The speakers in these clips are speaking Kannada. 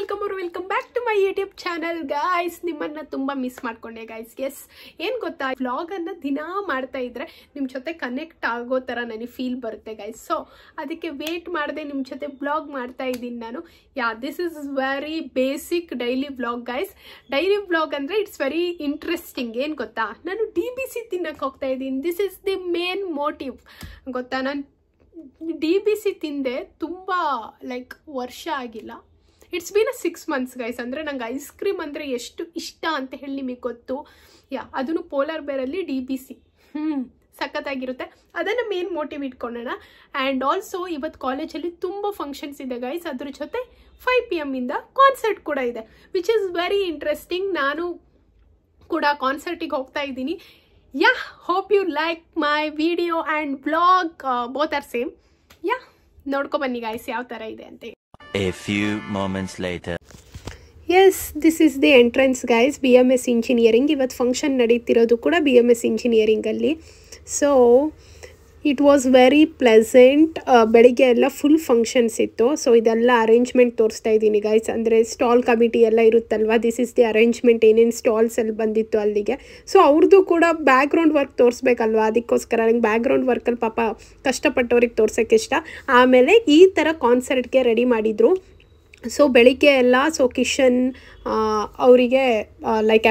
Welcome back to my YouTube channel guys. ನಿಮ್ಮನ್ನ ತುಂಬಾ ಮಿಸ್ ಮಾಡ್ಕೊಂಡೆ ಗಾಯ್ಸ್. ಎಸ್, ಏನು ಗೊತ್ತಾ, ವ್ಲಾಗ್ ಅನ್ನ ದಿನಾ ಮಾಡ್ತಾ ಇದ್ರೆ ನಿಮ್ಮ ಜೊತೆ ಕನೆಕ್ಟ್ ಆಗೋ ಥರ ನನಗೆ ಫೀಲ್ ಬರುತ್ತೆ ಗಾಯ್ಸ್. ಸೊ ಅದಕ್ಕೆ ವೇಟ್ ಮಾಡದೆ ನಿಮ್ಮ ಜೊತೆ ವ್ಲಾಗ್ ಮಾಡ್ತಾ ಇದ್ದೀನಿ ನಾನು. This is very basic daily vlog guys. Daily vlog ಅಂದರೆ ಇಟ್ಸ್ ವೆರಿ ಇಂಟ್ರೆಸ್ಟಿಂಗ್. ಏನು ಗೊತ್ತಾ, ನಾನು DBC ತಿನ್ನಕ್ಕೆ ಹೋಗ್ತಾ ಇದ್ದೀನಿ. This is the main motive ಗೊತ್ತಾ. ನಾನು DBC ತಿಂದೆ ತುಂಬ ವರ್ಷ ಆಗಿಲ್ಲ. It's been 6 months guys. ಅಂದರೆ ನಂಗೆ ಐಸ್ ಕ್ರೀಮ್ ಅಂದರೆ ಎಷ್ಟು ಇಷ್ಟ ಅಂತ ಹೇಳಿ ನಿಮಗೆ ಗೊತ್ತು. ಅದನ್ನು ಪೋಲಾರ್ ಬೇರಲ್ಲಿ DBC ಸಖತ್ತಾಗಿರುತ್ತೆ. ಅದನ್ನು ಮೇನ್ ಮೋಟಿವ್ ಇಟ್ಕೊಳ್ಳೋಣ. ಆ್ಯಂಡ್ ಆಲ್ಸೋ ಇವತ್ತು ಕಾಲೇಜಲ್ಲಿ ತುಂಬ ಫಂಕ್ಷನ್ಸ್ ಇದೆ ಗೈಸ್. ಅದ್ರ ಜೊತೆ 5 PM ಇಂದ ಕಾನ್ಸರ್ಟ್ ಕೂಡ ಇದೆ, ವಿಚ್ ಇಸ್ ವೆರಿ ಇಂಟ್ರೆಸ್ಟಿಂಗ್. ನಾನು ಕೂಡ ಕಾನ್ಸರ್ಟಿಗೆ ಹೋಗ್ತಾ ಇದ್ದೀನಿ. Hope you like my video and blog. Both are same. ನೋಡ್ಕೊ ಬನ್ನಿ ಗಾಯ್ಸ್ ಯಾವ ಥರ ಇದೆ ಅಂತ. A few moments later. Yes, this is the entrance guys. BMS Engineering. ಇವತ್ತು ಫಂಕ್ಷನ್ ನಡೀತಿರೋದು ಕೂಡ BMS Engineering ಅಲ್ಲಿ. So it was very pleasant. ಬೆಳಿಗ್ಗೆ ಎಲ್ಲ ಫುಲ್ ಫಂಕ್ಷನ್ಸ್ ಇತ್ತು. ಸೊ ಇದೆಲ್ಲ ಅರೇಂಜ್ಮೆಂಟ್ ತೋರಿಸ್ತಾ ಇದ್ದೀನಿ ಗೈಸ್. ಅಂದರೆ ಸ್ಟಾಲ್ ಕಮಿಟಿ ಎಲ್ಲ ಇರುತ್ತಲ್ವ, ದಿಸ್ ಇಸ್ ದಿ ಅರೇಂಜ್ಮೆಂಟ್. ಏನೇನು ಸ್ಟಾಲ್ಸ್ ಅಲ್ಲಿ ಬಂದಿತ್ತು ಅಲ್ಲಿಗೆ. ಸೊ ಅವ್ರದ್ದು ಕೂಡ ಬ್ಯಾಕ್ಗ್ರೌಂಡ್ ವರ್ಕ್ ತೋರಿಸ್ಬೇಕಲ್ವ, ಅದಕ್ಕೋಸ್ಕರ ನಂಗೆ ಬ್ಯಾಕ್ಗ್ರೌಂಡ್ ವರ್ಕಲ್ಲಿ ಪಾಪ ಕಷ್ಟಪಟ್ಟವ್ರಿಗೆ ತೋರ್ಸೋಕ್ಕೆ ಇಷ್ಟ. ಆಮೇಲೆ ಈ ಥರ ಕಾನ್ಸರ್ಟ್ಗೆ ರೆಡಿ ಮಾಡಿದರು. ಸೊ ಬೆಳಿಗ್ಗೆ ಎಲ್ಲ ಕಿಶನ್ ಅವರಿಗೆ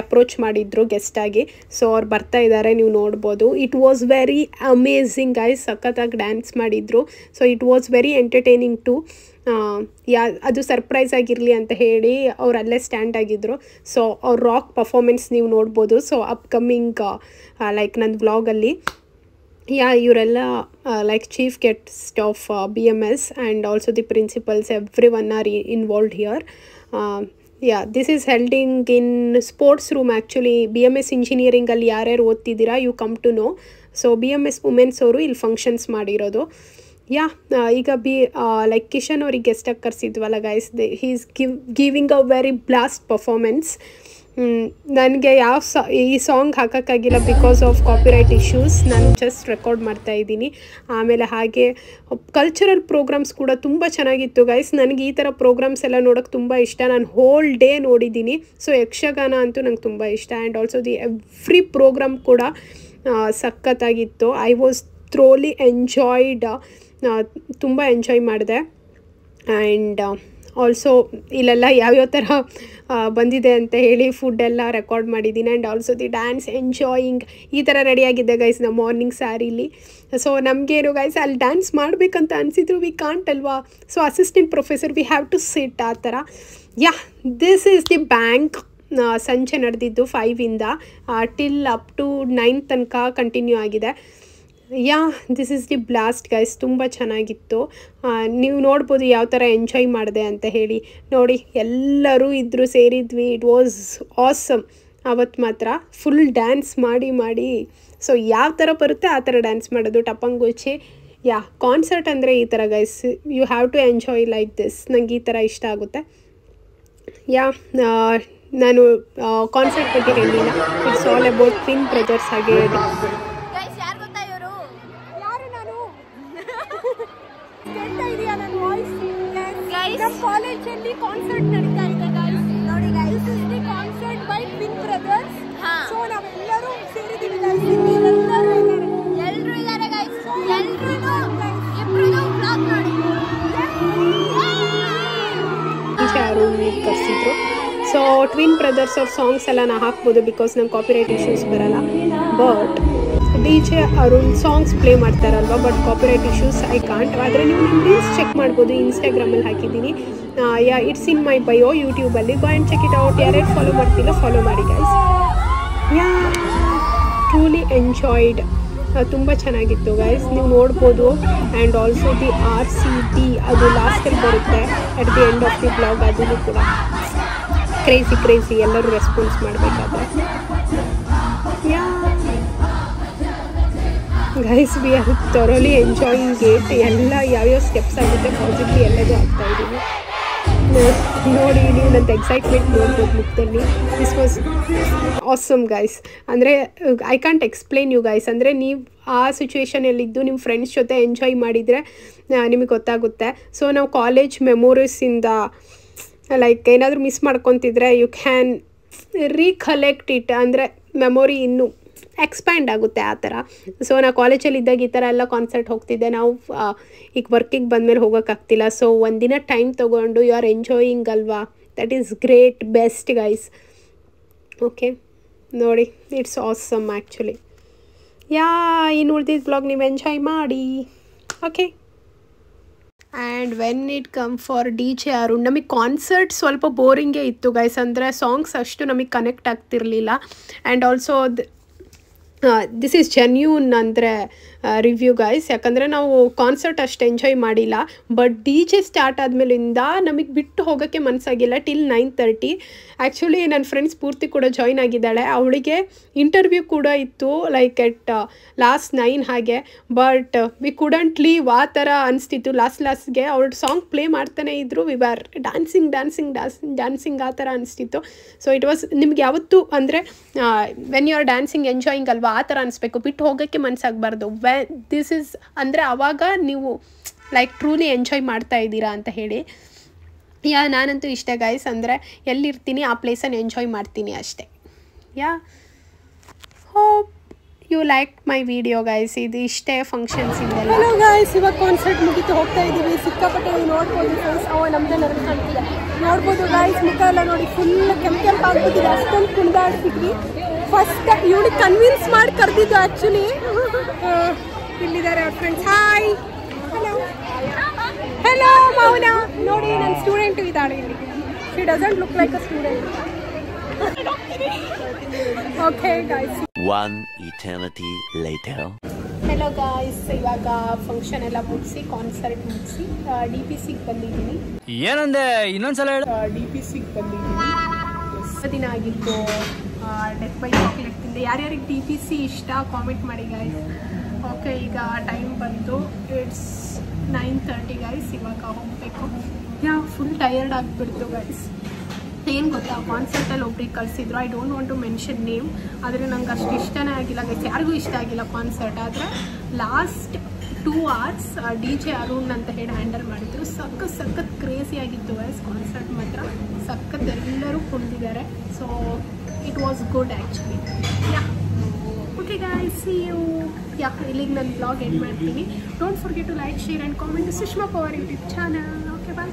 ಅಪ್ರೋಚ್ ಮಾಡಿದ್ರು ಗೆಸ್ಟಾಗಿ. ಸೊ ಅವ್ರು ಬರ್ತಾ ಇದ್ದಾರೆ, ನೀವು ನೋಡ್ಬೋದು. It was very amazing guys. ಸಖತ್ತಾಗಿ ಡ್ಯಾನ್ಸ್ ಮಾಡಿದರು. So it was very entertaining too. ಅದು ಸರ್ಪ್ರೈಸ್ ಆಗಿರಲಿ ಅಂತ ಹೇಳಿ ಅವ್ರು ಅಲ್ಲೇ ಸ್ಟ್ಯಾಂಡ್ ಆಗಿದ್ದರು. ಸೊ ಅವ್ರ ರಾಕ್ ಪರ್ಫಾರ್ಮೆನ್ಸ್ ನೀವು ನೋಡ್ಬೋದು. ಸೊ ಅಪ್ಕಮಿಂಗ್ ನನ್ನ ವ್ಲಾಗಲ್ಲಿ ಇವರೆಲ್ಲ chief guest of BMS and also the principals, everyone are involved here. This is held in sports room actually. BMS Engineering ಅಲ್ಲಿ ಯಾರ್ಯಾರು ಓದ್ತಿದ್ದೀರಾ, you come to know. So BMS women's ಅವರು ಇಲ್ಲಿ ಫಂಕ್ಷನ್ಸ್ ಮಾಡಿರೋದು. ಈಗ ಕಿಶನ್ ಅವ್ರಿಗೆ ಗೆಸ್ಟಾಗಿ ಕರೆಸಿದ್ವಲ್ಲ guys, he is giving a very blast performance. ನನಗೆ ಈ ಸಾಂಗ್ ಹಾಕೋಕ್ಕಾಗಿಲ್ಲ ಬಿಕಾಸ್ ಆಫ್ ಕಾಪಿರೈಟ್ ಇಶ್ಯೂಸ್. ನಾನು ಜಸ್ಟ್ ರೆಕಾರ್ಡ್ ಮಾಡ್ತಾ ಇದ್ದೀನಿ. ಆಮೇಲೆ ಹಾಗೆ ಕಲ್ಚರಲ್ ಪ್ರೋಗ್ರಾಮ್ಸ್ ಕೂಡ ತುಂಬ ಚೆನ್ನಾಗಿತ್ತು ಗೈಸ್. ನನಗೆ ಈ ಥರ ಪ್ರೋಗ್ರಾಮ್ಸ್ ಎಲ್ಲ ನೋಡೋಕ್ಕೆ ತುಂಬ ಇಷ್ಟ. ನಾನು ಹೋಲ್ ಡೇ ನೋಡಿದ್ದೀನಿ. ಸೊ ಯಕ್ಷಗಾನ ಅಂತೂ ನಂಗೆ ತುಂಬ ಇಷ್ಟ. And also the every program ಕೂಡ ಸಖತ್ತಾಗಿತ್ತು. I was thoroughly enjoyed. ತುಂಬ ಎಂಜಾಯ್ ಮಾಡಿದೆ. ಆ್ಯಂಡ್ ಆಲ್ಸೋ ಇಲ್ಲೆಲ್ಲ ಯಾವ್ಯಾವ ಥರ ಬಂದಿದೆ ಅಂತ ಹೇಳಿ ಫುಡ್ಡೆಲ್ಲ ರೆಕಾರ್ಡ್ ಮಾಡಿದ್ದೀನಿ. And also the dance enjoying. ಈ ಥರ ರೆಡಿಯಾಗಿದ್ದೆ ಗೈಸ್ ನಮ್ಮ ಮಾರ್ನಿಂಗ್ ಸ್ಯಾರಿಲಿ. ಸೊ ನಮಗೇನು ಗೈಸ್ ಅಲ್ಲಿ ಡ್ಯಾನ್ಸ್ ಮಾಡಬೇಕಂತ ಅನಿಸಿದ್ರು, ವಿ ಕಾಂಟ್ ಅಲ್ವಾ. So assistant professor we have to sit ಆ ಥರ. This is the bank. ಸಂಜೆ ನಡೆದಿದ್ದು 5 ಇಂದ ಟಿಲ್ ಅಪ್ ಟು 9 ತನಕ ಕಂಟಿನ್ಯೂ ಆಗಿದೆ. This is the blast guys. ತುಂಬ ಚೆನ್ನಾಗಿತ್ತು. ನೀವು ನೋಡ್ಬೋದು ಯಾವ ಥರ ಎಂಜಾಯ್ ಮಾಡಿದೆ ಅಂತ ಹೇಳಿ. ನೋಡಿ ಎಲ್ಲರೂ ಇದ್ದರು, ಸೇರಿದ್ವಿ. It was awesome. ಅವತ್ತು ಮಾತ್ರ ಫುಲ್ ಡ್ಯಾನ್ಸ್ ಮಾಡಿ ಸೊ ಯಾವ ಥರ ಬರುತ್ತೆ ಆ ಥರ ಡ್ಯಾನ್ಸ್ ಮಾಡೋದು, ಟಪಂಗುಚ್ಚಿ. ಕಾನ್ಸರ್ಟ್ ಅಂದರೆ ಈ ಥರ guys. You have to enjoy like this. ನಂಗೆ ಈ ಥರ ಇಷ್ಟ ಆಗುತ್ತೆ. ನಾನು ಕಾನ್ಸರ್ಟ್ ಬಗ್ಗೆ ಹೇಳಿಲ್ಲ. It's all about twin brothers. ಹಾಗೆ ಕಾಲೇಜಲ್ಲಿ ಕಾನ್ಸರ್ಟ್ ನಡೀತಾ ಇದೆ ಗೈಸ್. ನೋಡಿ guys, this is the concert by twin brothers. So ನಾವೆಲ್ಲರೂ ಸೇರಿದ್ದೀವಿ ಗೈಸ್. ಎಲ್ಲರೂ ಇದ್ದಾರೆ ಗೈಸ್. ಇಬ್ರು ಬ್ಲಾಗ್ ನೋಡಿ. ಕರ್ಸಿದ್ರು. ಸೊ ಟ್ವಿನ್ ಬ್ರದರ್ಸ್ ಅವ್ರ ಸಾಂಗ್ಸ್ ಎಲ್ಲ ನಾ ಹಾಕ್ಬೋದು ಬಿಕಾಸ್ ನಂಗೆ ಕಾಪಿರೈಟ್ ಇಶ್ಯೂಸ್ ಬರಲ್ಲ. But DJ Arun songs play ಮಾಡ್ತಾರಲ್ವ, but copyright issues I can't. ಆದರೆ ನೀವು ರೀಲ್ಸ್ ಚೆಕ್ ಮಾಡ್ಬೋದು, ಇನ್ಸ್ಟಾಗ್ರಾಮಲ್ಲಿ ಹಾಕಿದ್ದೀನಿ. ಇಟ್ಸ್ ಇನ್ ಮೈ ಬಯೋ ಯೂಟ್ಯೂಬಲ್ಲಿ. Go and check it out. ಯಾರ್ಯಾರು ಫಾಲೋ ಮಾಡ್ತಿಲ್ಲ ಫಾಲೋ ಮಾಡಿ ಗೈಸ್. Truly enjoyed. ತುಂಬ ಚೆನ್ನಾಗಿತ್ತು ಗೈಸ್, ನೀವು ನೋಡ್ಬೋದು. ಆ್ಯಂಡ್ ಆಲ್ಸೋ ದಿ RCB ಅದು ಲಾಸ್ಟಲ್ಲಿ ಬರುತ್ತೆ at the end of the vlog. ಅದನ್ನು ಕೂಡ ಕ್ರೇಜಿ ಎಲ್ಲರೂ ರೆಸ್ಪಾನ್ಸ್ ಮಾಡಬೇಕಾದ್ರೆ. Guys, we are thoroughly enjoying it. ಎಲ್ಲ ಯಾವ್ಯಾವ ಸ್ಟೆಪ್ಸ್ ಆಗುತ್ತೆ ಪಾಸಿಟಿವ್ ಎಲ್ಲದೂ ಆಗ್ತಾಯಿದ್ದೀನಿ. ನೋಡಿ ನೀವು ನನ್ನ ಎಕ್ಸೈಟ್ಮೆಂಟ್ ನೋಡ್ಬೋದು ಮುಖದಲ್ಲಿ. This was awesome guys. ಅಂದರೆ I can't explain you guys. ಅಂದರೆ ನೀವು ಆ ಸಿಚುವೇಷನಲ್ಲಿದ್ದು ನಿಮ್ಮ ಫ್ರೆಂಡ್ಸ್ ಜೊತೆ ಎಂಜಾಯ್ ಮಾಡಿದರೆ ನಿಮಗೆ ಗೊತ್ತಾಗುತ್ತೆ. ಸೊ ನಾವು ಕಾಲೇಜ್ ಮೆಮೊರೀಸಿಂದ ಲೈಕ್ ಏನಾದರೂ ಮಿಸ್ ಮಾಡ್ಕೊತಿದ್ರೆ ಯು ಕ್ಯಾನ್ ರೀಕಲೆಕ್ಟ್ ಇಟ್, ಅಂದರೆ ಮೆಮೊರಿ ಇನ್ನೂ ಎಕ್ಸ್ಪ್ಯಾಂಡ್ ಆಗುತ್ತೆ ಆ ಥರ. ಸೊ ನಾ ಕಾಲೇಜಲ್ಲಿ ಇದ್ದಾಗ ಈ ಥರ ಎಲ್ಲ ಕಾನ್ಸರ್ಟ್ ಹೋಗ್ತಿದ್ದೆ. ನಾವು ಈಗ ವರ್ಕಿಗೆ ಬಂದಮೇಲೆ ಹೋಗೋಕ್ಕಾಗ್ತಿಲ್ಲ. ಸೊ ಒಂದಿನ ಟೈಮ್ ತೊಗೊಂಡು ಯು ಆರ್ ಎಂಜಾಯಿಂಗ್ ಅಲ್ವಾ, that is great, best guys. Okay ನೋಡಿ, ಇಟ್ಸ್ ಆಸಮ್ ಆ್ಯಕ್ಚುಲಿ. ಇನ್ನು ಉಳಿದಿದ್ದ ಬ್ಲಾಗ್ ನೀವು ಎಂಜಾಯ್ ಮಾಡಿ. Okay, and when it come for DJ Arun, ನಮಗೆ ಕಾನ್ಸರ್ಟ್ ಸ್ವಲ್ಪ ಬೋರಿಂಗೇ ಇತ್ತು ಗೈಸ್. ಅಂದರೆ ಸಾಂಗ್ಸ್ ಅಷ್ಟು ನಮಗೆ ಕನೆಕ್ಟ್ ಆಗ್ತಿರಲಿಲ್ಲ. And also this is genuine ಅಂದರೆ ರಿವ್ಯೂ ಗೈಸ್. ಯಾಕಂದರೆ ನಾವು ಕಾನ್ಸರ್ಟ್ ಅಷ್ಟು ಎಂಜಾಯ್ ಮಾಡಿಲ್ಲ. ಬಟ್ DJ ಸ್ಟಾರ್ಟ್ ಆದಮೇಲಿಂದ ನಮಗೆ ಬಿಟ್ಟು ಹೋಗೋಕ್ಕೆ ಮನಸ್ಸಾಗಿಲ್ಲ ಟಿಲ್ 9:30. ಆ್ಯಕ್ಚುಲಿ ನನ್ನ ಫ್ರೆಂಡ್ಸ್ ಪೂರ್ತಿ ಕೂಡ ಜಾಯ್ನ್ ಆಗಿದ್ದಾಳೆ. ಅವಳಿಗೆ ಇಂಟರ್ವ್ಯೂ ಕೂಡ ಇತ್ತು ಲೈಕ್ ಎಟ್ ಲಾಸ್ಟ್ 9 ಹಾಗೆ. ಬಟ್ ವಿ ಕುಡಂಟ್ ಲೀವ್, ಆ ಥರ ಅನಿಸ್ತಿತ್ತು. ಲಾಸ್ಟ್ಗೆ ಅವಳು ಸಾಂಗ್ ಪ್ಲೇ ಮಾಡ್ತಾನೆ ಇದ್ದರು. ವಿ ಆರ್ ಡ್ಯಾನ್ಸಿಂಗ್ ಆ ಥರ ಅನಿಸ್ತಿತ್ತು. ಸೊ ಇಟ್ ವಾಸ್, ನಿಮ್ಗೆ ಯಾವತ್ತೂ ಅಂದರೆ when you are dancing enjoying ಅಲ್ವಾ, ಆ ಥರ ಅನಿಸ್ಬೇಕು, ಬಿಟ್ಟು ಹೋಗೋಕ್ಕೆ ಮನಸ್ಸಾಗಬಾರ್ದು. ದಿಸ್ ಈಸ್ ಅಂದರೆ ಆವಾಗ ನೀವು ಲೈಕ್ ಟ್ರೂಲಿ ಎಂಜಾಯ್ ಮಾಡ್ತಾ ಇದ್ದೀರಾ ಅಂತ ಹೇಳಿ. ನಾನಂತೂ ಇಷ್ಟೇ ಗೈಸ್, ಅಂದರೆ ಎಲ್ಲಿರ್ತೀನಿ ಆ ಪ್ಲೇಸನ್ನು ಎಂಜಾಯ್ ಮಾಡ್ತೀನಿ ಅಷ್ಟೇ. Hope you like my video guys. ಇದು ಇಷ್ಟೇ ಫಂಕ್ಷನ್ಸ್ ಇದೆಲ್ಲ. ಹಲೋ ಗೈಸ್, ಇವಾಗ ಕಾನ್ಸರ್ಟ್ ಮುಗಿತು, ಹೋಗ್ತಾ ಇದ್ದೀವಿ. ಸಿಕ್ಕಾಪಟ್ಟೆ ನೋಡ್ಬೋದು ಫ್ರೆಂಡ್ಸ್. ನಮ್ಮದೇ ನನಗೆ ಕಾಣ್ತಿದೆ, ನೋಡ್ಬೋದು ಗೈಸ್. ಮುಖ ಎಲ್ಲ ನೋಡಿ ಫುಲ್ ಕೆಂಪಾಗ್ಬಿಟ್ಟಿದೆ, ಅಷ್ಟೊಂದು ಕುಣಿದಾಡ್ತಿದ್ವಿ. ಫಸ್ಟ್ ಇವಳಿಗೆ ಕನ್ವಿನ್ಸ್ ಮಾಡಿ ಕರೆದಿದ್ದು ಆ್ಯಕ್ಚುಲಿ. ಇಲ್ಲಿದ್ದಾರೆ ಅವ್ರ friends. Hi, hello hello Mouna. ನೋಡಿ ನನ್ನ ಸ್ಟೂಡೆಂಟು ಇದ್ದಾಳೆ ಇಲ್ಲಿ. She doesn't look like a student. Okay guys, One eternity later. Hello guys, ಇವಾಗ ಫಂಕ್ಷನ್ ಎಲ್ಲ ಮುಗಿಸಿ, ಕಾನ್ಸರ್ಟ್ ಮುಗಿಸಿ DPCಗೆ ಬಂದಿದ್ದೀನಿ. ಏನಂದೆ ಇನ್ನೊಂದ್ಸಲ ಹೇಳು. DPCಗೆ ಬಂದಿದ್ದೀನಿ. ದಿನ ಆಗಿತ್ತು. ಡೆತ್ ಬೈ ಚಾಕ್ಲೇಟ್ ತಿಂದೆ. ಯಾರ್ಯಾರಿಗೆ DPC ಇಷ್ಟ ಕಾಮೆಂಟ್ ಮಾಡಿ ಗೈಸ್. ಓಕೆ, ಈಗ ಟೈಮ್ ಬಂತು, ಇಟ್ಸ್ 9:30 ಗೈಸ್. ಇವಾಗ ಹೋಗಬೇಕು. ಫುಲ್ ಟಯರ್ಡ್ ಆಗಿಬಿಡ್ತು ಗೈಸ್. ಏನು ಗೊತ್ತಾ, ಕಾನ್ಸರ್ಟಲ್ಲಿ ಒಬ್ರಿಗೆ ಕಳಿಸಿದ್ರು. I don't want to mention name. ಆದರೆ ನಂಗೆ ಅಷ್ಟು ಇಷ್ಟನೇ ಆಗಿಲ್ಲ ಗೈಸ್, ಯಾರಿಗೂ ಇಷ್ಟ ಆಗಿಲ್ಲ ಕಾನ್ಸರ್ಟ್. ಆದರೆ ಲಾಸ್ಟ್ 2 hours DJ ಅರುಣ್ ಅಂತ ಹೇಳಿ ಹ್ಯಾಂಡಲ್ ಮಾಡಿದ್ರು. ಸಖತ್ ಕ್ರೇಜಿ ಆಗಿತ್ತು ಗೈಸ್ ಕಾನ್ಸರ್ಟ್ ಮಾತ್ರ. ಸಖತ್ ಎಲ್ಲರೂ ಕುಣಿದಿದ್ದಾರೆ. So it was good actually. Okay guys, see you. ಇಲ್ಲಿಗೆ ನನ್ನ ಬ್ಲಾಗ್ ಎಂಡ್ ಮಾಡ್ತೀನಿ. Don't forget to like, share and comment Sushma Pawar YouTube channel. Okay bye.